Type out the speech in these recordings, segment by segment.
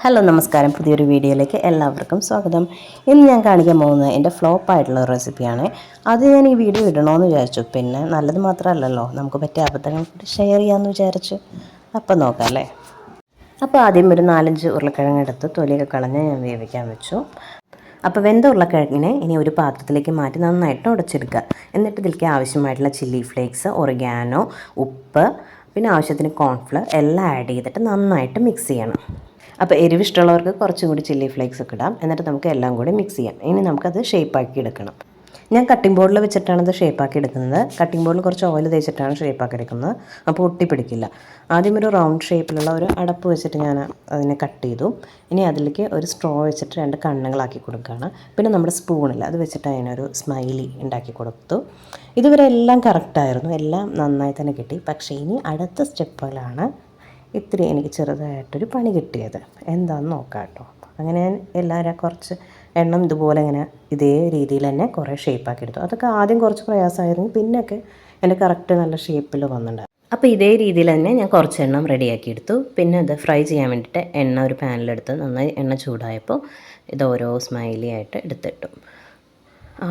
Hello നമസ്കാരം, പുതിയൊരു വീഡിയോയിലേക്ക് എല്ലാവർക്കും സ്വാഗതം. ഇന്ന് ഞാൻ കാണിക്കാൻ പോകുന്നത് എൻ്റെ ഫ്ലോപ്പായിട്ടുള്ള റെസിപ്പിയാണ്. അത് ഞാൻ ഈ വീഡിയോ ഇടണമെന്ന് വിചാരിച്ചു. പിന്നെ നല്ലത് മാത്രമല്ലല്ലോ, നമുക്ക് പറ്റിയ അബദ്ധങ്ങൾ കൂടി ഷെയർ ചെയ്യാമെന്ന് വിചാരിച്ചു. അപ്പം നോക്കാം അല്ലേ. അപ്പോൾ ആദ്യം ഒരു 4-5 ഉരുളക്കിഴങ്ങ് എടുത്ത് തൊലിയൊക്കെ കളഞ്ഞ് ഞാൻ വേവിക്കാൻ വെച്ചു. അപ്പോൾ വെന്ത ഉരുളക്കിഴങ്ങിനെ ഇനി ഒരു പാത്രത്തിലേക്ക് മാറ്റി നന്നായിട്ട് ഉടച്ചെടുക്കുക. എന്നിട്ട് ഇതിലേക്ക് ആവശ്യമായിട്ടുള്ള ചില്ലി ഫ്ലേക്സ്, ഒറിഗാനോ, ഉപ്പ്, പിന്നെ ആവശ്യത്തിന് കോൺഫ്ലവർ എല്ലാം ആഡ് ചെയ്തിട്ട് നന്നായിട്ട് മിക്സ് ചെയ്യണം. അപ്പോൾ എരിവ് ഇഷ്ടമുള്ളവർക്ക് കുറച്ചും കൂടി ചില്ലി ഫ്ലേക്സ് ഒക്കെ ഇടാം. എന്നിട്ട് നമുക്ക് എല്ലാം കൂടി മിക്സ് ചെയ്യാം. ഇനി നമുക്കത് ഷേപ്പാക്കി എടുക്കണം. ഞാൻ കട്ടിംഗ് ബോർഡിൽ വെച്ചിട്ടാണ് ഇത് ഷേപ്പാക്കി എടുക്കുന്നത്. കട്ടിംഗ് ബോർഡിൽ കുറച്ച് ഓയിൽ തേച്ചിട്ടാണ് ഷേപ്പാക്കി എടുക്കുന്നത്. അപ്പോൾ ഒട്ടിപ്പിടിക്കില്ല. ആദ്യം ഒരു റൗണ്ട് ഷേപ്പിലുള്ള ഒരു അടപ്പ് വെച്ചിട്ട് ഞാൻ അതിനെ കട്ട് ചെയ്തു. ഇനി അതിലേക്ക് ഒരു സ്ട്രോ വെച്ചിട്ട് 2 കണ്ണുകളാക്കി കൊടുക്കുകയാണ്. പിന്നെ നമ്മുടെ സ്പൂണിൽ അത് വെച്ചിട്ട് അതിനൊരു സ്മൈലി ഉണ്ടാക്കി കൊടുത്തു. ഇതുവരെ എല്ലാം കറക്റ്റായിരുന്നു, എല്ലാം നന്നായി തന്നെ കിട്ടി. പക്ഷേ ഇനി അടുത്ത സ്റ്റെപ്പിലാണ് ഇത്തിരി എനിക്ക് ചെറുതായിട്ടൊരു പണി കിട്ടിയത്. എന്താണെന്ന് നോക്കാം കേട്ടോ. അങ്ങനെ ഞാൻ എല്ലാവരും കുറച്ച് എണ്ണം ഇതുപോലെ ഇങ്ങനെ ഇതേ രീതിയിൽ തന്നെ കുറേ ഷേപ്പാക്കി എടുത്തു. അതൊക്കെ ആദ്യം കുറച്ച് പ്രയാസമായിരുന്നു, പിന്നെയൊക്കെ എൻ്റെ കറക്റ്റ് നല്ല ഷേപ്പിൽ വന്നിട്ടുണ്ട്. അപ്പോൾ ഇതേ രീതിയിൽ തന്നെ ഞാൻ കുറച്ച് എണ്ണം റെഡിയാക്കി എടുത്തു. പിന്നെ അത് ഫ്രൈ ചെയ്യാൻ വേണ്ടിയിട്ട് എണ്ണ ഒരു പാനിലെടുത്ത് നന്നായി എണ്ണ ചൂടായപ്പോൾ ഇത് ഓരോ സ്മൈലി ആയിട്ട് എടുത്തിട്ടു.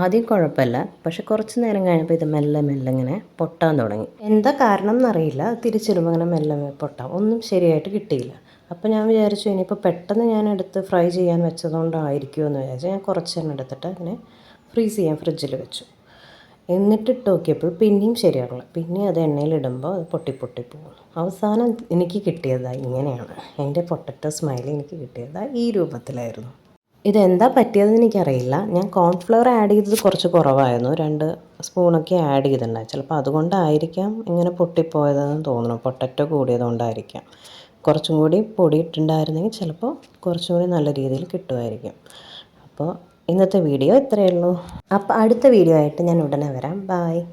ആദ്യം കുഴപ്പമില്ല, പക്ഷെ കുറച്ച് നേരം കഴിഞ്ഞപ്പോൾ ഇത് മെല്ലെ മെല്ലെ ഇങ്ങനെ പൊട്ടാൻ തുടങ്ങി. എന്താ കാരണം എന്നറിയില്ല, തിരിച്ചിടുമ്പോൾ ഇങ്ങനെ മെല്ലെ പൊട്ടാം. ഒന്നും ശരിയായിട്ട് കിട്ടിയില്ല. അപ്പോൾ ഞാൻ വിചാരിച്ചു ഇനിയിപ്പോൾ പെട്ടെന്ന് ഞാൻ എടുത്ത് ഫ്രൈ ചെയ്യാൻ വെച്ചതുകൊണ്ടായിരിക്കുമോ എന്ന് വിചാരിച്ചു. ഞാൻ കുറച്ചെണ്ണം എടുത്തിട്ട് ഇങ്ങനെ ഫ്രീസ് ചെയ്യാൻ ഫ്രിഡ്ജിൽ വെച്ചു. എന്നിട്ട് ഇട്ട് നോക്കിയപ്പോൾ പിന്നെയും ശരിയാകില്ല. പിന്നെ അത് എണ്ണയിലിടുമ്പോൾ അത് പൊട്ടി പോകുന്നു. അവസാനം എനിക്ക് കിട്ടിയതാ ഇങ്ങനെയാണ്. എൻ്റെ പൊട്ടറ്റോ സ്മൈലി എനിക്ക് കിട്ടിയതാ ഈ രൂപത്തിലായിരുന്നു. ഇതെന്താ പറ്റിയതെന്ന് എനിക്കറിയില്ല. ഞാൻ കോൺഫ്ലവർ ആഡ് ചെയ്തത് കുറച്ച് കുറവായിരുന്നു, 2 സ്പൂണൊക്കെ ആഡ് ചെയ്തിട്ടുണ്ടായി. ചിലപ്പോൾ അതുകൊണ്ടായിരിക്കാം ഇങ്ങനെ പൊട്ടിപ്പോയതെന്ന് തോന്നുന്നു. പൊട്ടറ്റോ കൂടിയതുകൊണ്ടായിരിക്കാം. കുറച്ചും കൂടി പൊടി ഇട്ടുണ്ടായിരുന്നെങ്കിൽ ചിലപ്പോൾ കുറച്ചും കൂടി നല്ല രീതിയിൽ കിട്ടുമായിരിക്കും. അപ്പോൾ ഇന്നത്തെ വീഡിയോ ഇത്രയേ ഉള്ളൂ. അപ്പോൾ അടുത്ത വീഡിയോ ആയിട്ട് ഞാൻ ഉടനെ വരാം. ബായ്.